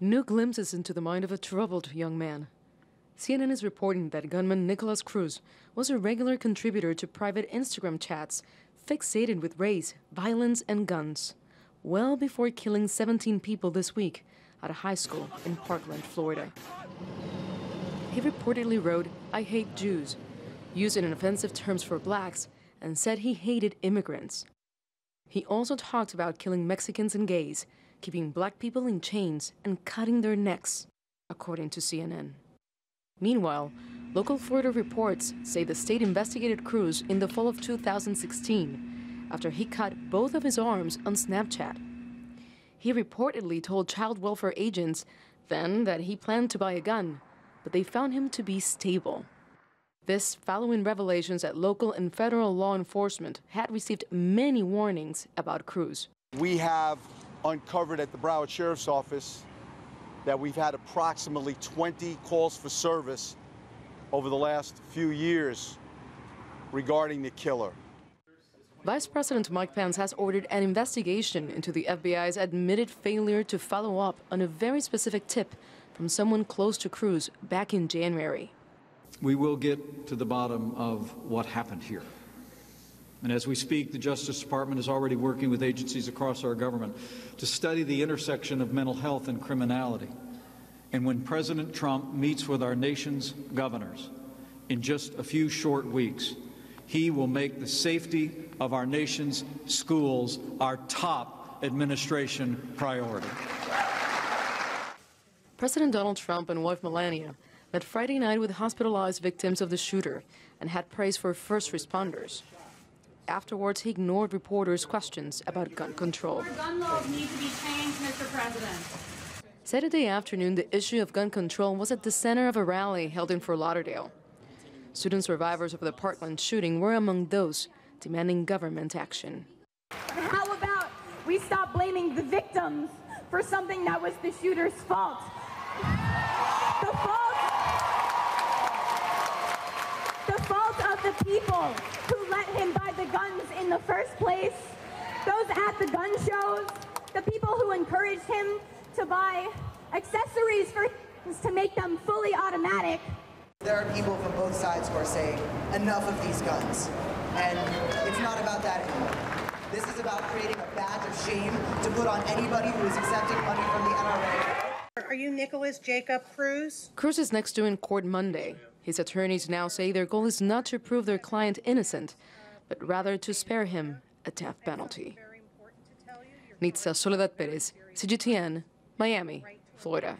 New glimpses into the mind of a troubled young man. CNN is reporting that gunman Nicholas Cruz was a regular contributor to private Instagram chats fixated with race, violence, and guns, well before killing 17 people this week at a high school in Parkland, Florida. He reportedly wrote, "I hate Jews," used in offensive terms for blacks, and said he hated immigrants. He also talked about killing Mexicans and gays, keeping black people in chains and cutting their necks, according to CNN. Meanwhile, local Florida reports say the state investigated Cruz in the fall of 2016 after he cut both of his arms on Snapchat. He reportedly told child welfare agents then that he planned to buy a gun, but they found him to be stable. This following revelations that local and federal law enforcement had received many warnings about Cruz. We have uncovered at the Broward Sheriff's Office that we've had approximately 20 calls for service over the last few years regarding the killer. Vice President Mike Pence has ordered an investigation into the FBI's admitted failure to follow up on a very specific tip from someone close to Cruz back in January. We will get to the bottom of what happened here. And as we speak, the Justice Department is already working with agencies across our government to study the intersection of mental health and criminality. And when President Trump meets with our nation's governors in just a few short weeks, he will make the safety of our nation's schools our top administration priority. President Donald Trump and wife Melania met Friday night with hospitalized victims of the shooter and had praise for first responders. Afterwards, he ignored reporters' questions about gun control. Our gun laws need to be changed, Mr. President. Saturday afternoon, the issue of gun control was at the center of a rally held in Fort Lauderdale. Student survivors of the Parkland shooting were among those demanding government action. How about we stop blaming the victims for something that was the shooter's fault? The fault of the people who let him buy the guns in the first place, those at the gun shows, the people who encouraged him to buy accessories for guns to make them fully automatic. There are people from both sides who are saying, enough of these guns. And it's not about that anymore. This is about creating a badge of shame to put on anybody who is accepting money from the NRA. Are you Nicholas Jacob Cruz? Cruz is next due in court Monday. His attorneys now say their goal is not to prove their client innocent, but rather to spare him a death penalty. Nitza Soledad Perez, CGTN, Miami, Florida.